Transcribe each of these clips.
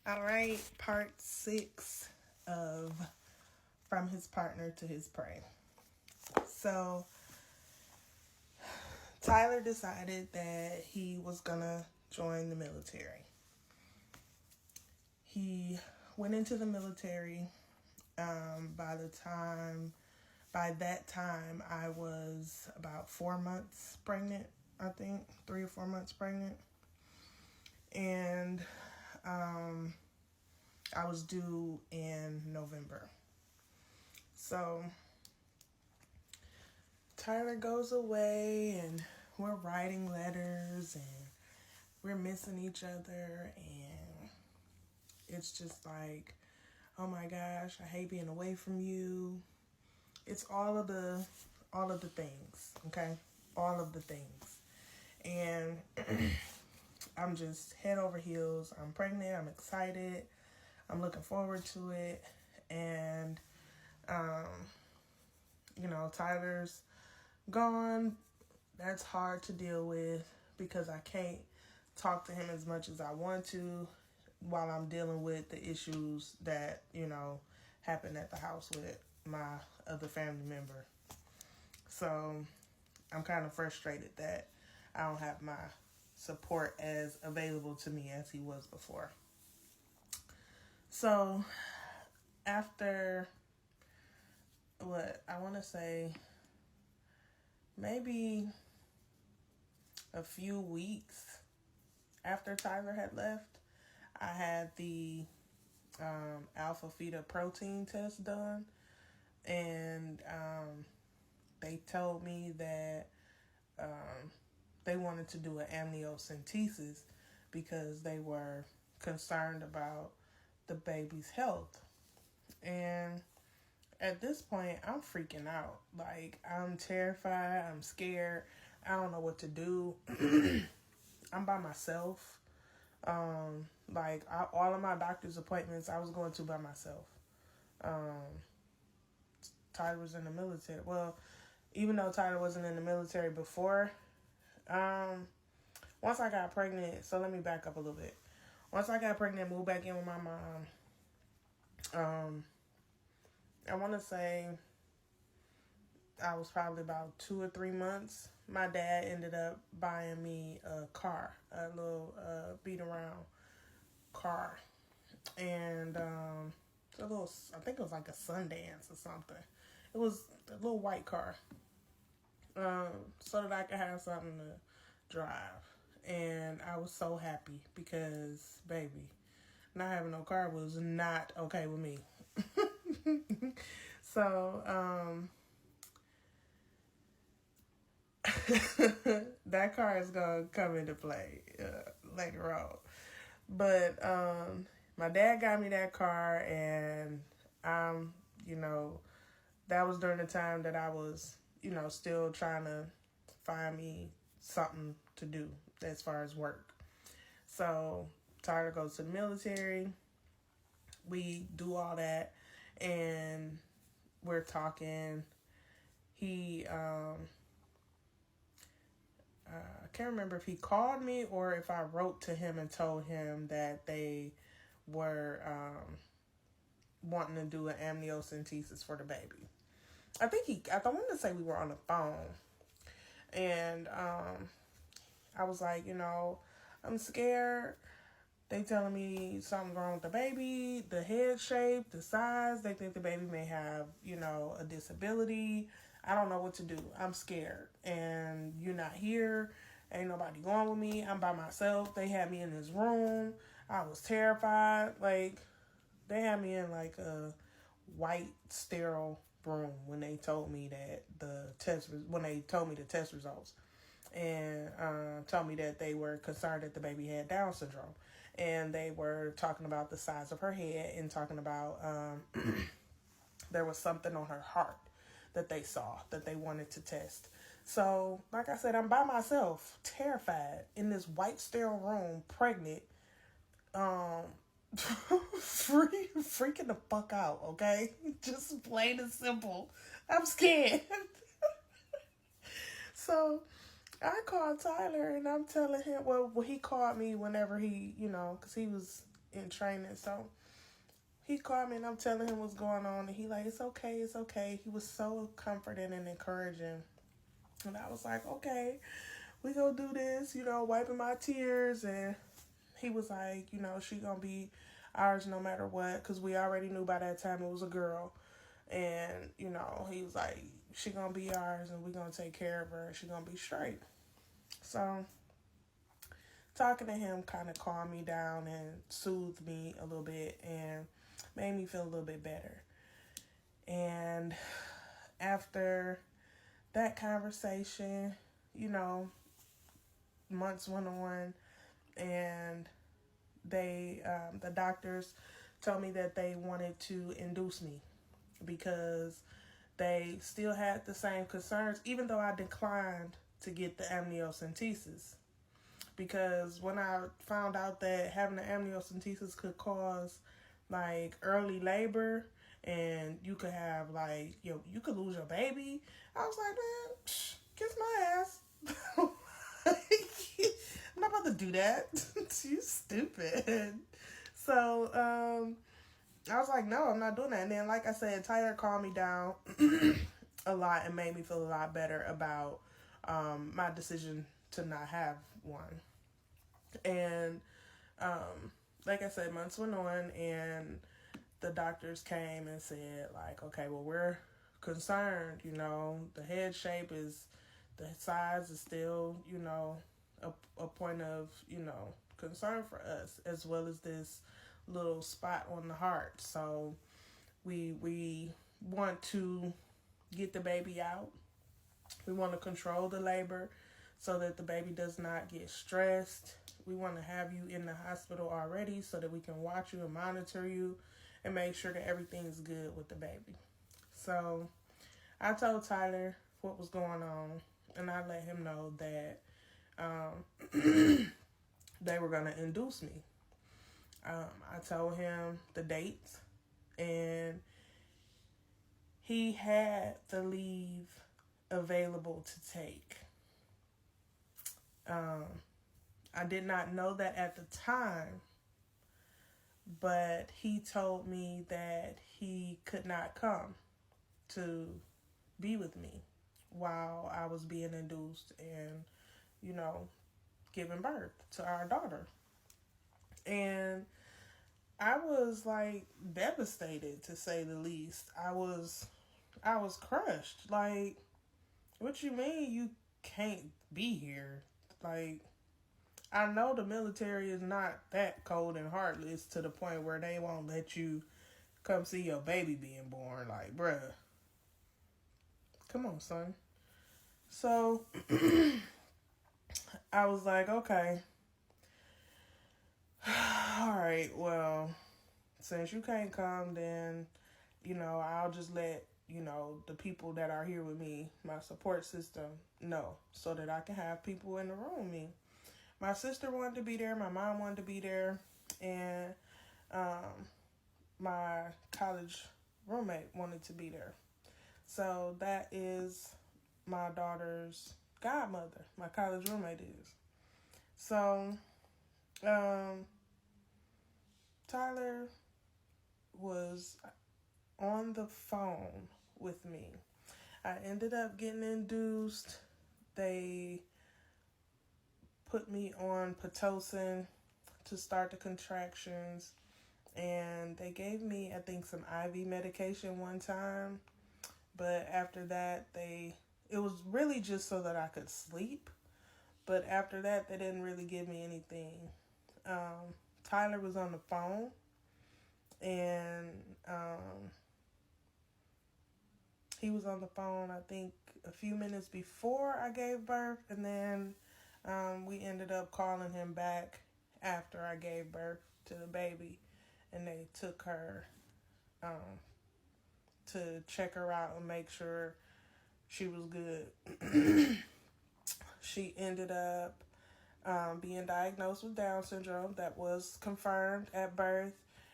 All right, part 6 of From His Partner to His Prey. So, Tyler decided that he was gonna join the military. He went into the military. By that time, I was about 4 months pregnant, I think, 3 or 4 months pregnant. And I was due in November. So Tyler goes away and we're writing letters and we're missing each other, and it's just like, oh my gosh, I hate being away from you. It's all of the things, okay? All of the things. And I'm just head over heels. I'm pregnant, I'm excited. I'm looking forward to it. And Tyler's gone. That's hard to deal with because I can't talk to him as much as I want to while I'm dealing with the issues that, happened at the house with my other family member. So I'm kind of frustrated that I don't have my support as available to me as he was before. So after I want to say maybe a few weeks after Tyler had left, I had the alpha feta protein test done, and they told me that they wanted to do an amniocentesis because they were concerned about the baby's health. And at this point, I'm freaking out. Like, I'm terrified. I'm scared. I don't know what to do. I'm by myself. All of my doctor's appointments, I was going to by myself. Tyler was in the military. Well, even though Tyler wasn't in the military before, once I got pregnant, so let me back up a little bit. Once I got pregnant, moved back in with my mom, I want to say I was probably about 2 or 3 months. My dad ended up buying me a car, a little beat around car. And I think it was like a Sundance or something. It was a little white car. So that I could have something to drive. And I was so happy because, baby, not having no car was not okay with me. So, that car is going to come into play later on. But my dad got me that car, and that was during the time that I was, still trying to find me something to do as far as work. So Tyler goes to the military. We do all that, and we're talking. He, I can't remember if he called me or if I wrote to him and told him that they were wanting to do an amniocentesis for the baby. I wanted to say we were on the phone. And I was like, I'm scared. They telling me something's wrong with the baby, the head shape, the size. They think the baby may have, a disability. I don't know what to do. I'm scared. And you're not here. Ain't nobody going with me. I'm by myself. They had me in this room. I was terrified. Like, they had me in like a white, sterile room when they told me that the test results, and told me that they were concerned that the baby had Down syndrome, and they were talking about the size of her head and talking about there was something on her heart that they saw that they wanted to test. So, like I said, I'm by myself, terrified, in this white sterile room, pregnant, freaking the fuck out, okay? Just plain and simple. I'm scared. So I called Tyler and I'm telling him, well, he called me whenever he, because he was in training. So he called me and I'm telling him what's going on. And he like, it's okay, it's okay. He was so comforting and encouraging. And I was like, okay, we gonna do this, wiping my tears. And he was like, she gonna be ours no matter what. Because we already knew by that time it was a girl. And, he was like, she gonna be ours and we gonna take care of her. And she gonna be straight. So talking to him kind of calmed me down and soothed me a little bit and made me feel a little bit better. And after that conversation, months went on, and the doctors told me that they wanted to induce me because they still had the same concerns, even though I declined to get the amniocentesis. Because when I found out that having the amniocentesis could cause like early labor and you could have like, you could lose your baby, I was like, man, kiss my ass. I'm not about to do that. You stupid. So, I was like, no, I'm not doing that. And then, like I said, Tyler calmed me down a lot and made me feel a lot better about my decision to not have one. And like I said, months went on, and the doctors came and said, like, okay, well, we're concerned, the head shape the size is still, a point of, concern for us, as well as this little spot on the heart. So we want to get the baby out. We want to control the labor so that the baby does not get stressed. We want to have you in the hospital already so that we can watch you and monitor you and make sure that everything's good with the baby. So I told Tyler what was going on, and I let him know that they were going to induce me. I told him the dates, and he had the leave available to take. I did not know that at the time, but he told me that he could not come to be with me while I was being induced and, giving birth to our daughter. And I was like devastated, to say the least. I was crushed. Like, what you mean you can't be here? Like, I know the military is not that cold and heartless to the point where they won't let you come see your baby being born. Like, bruh, come on, son. So I was like, okay, all right, well, since you can't come, then, I'll just let, the people that are here with me, my support system, know, so that I can have people in the room with me. My sister wanted to be there, my mom wanted to be there, and my college roommate wanted to be there. So that is my daughter's godmother, my college roommate is. So Tyler was on the phone with me. I ended up getting induced. They put me on Pitocin to start the contractions, and they gave me, I think, some IV medication one time, but after that, it was really just so that I could sleep, but after that, they didn't really give me anything. Tyler was on the phone, and he was on the phone, I think, a few minutes before I gave birth, and then we ended up calling him back after I gave birth to the baby, and they took her to check her out and make sure she was good. She ended up being diagnosed with Down syndrome. That was confirmed at birth,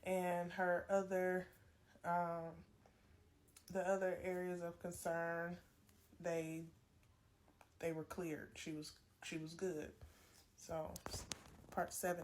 and her other the other areas of concern, they were cleared. She was good. So part 7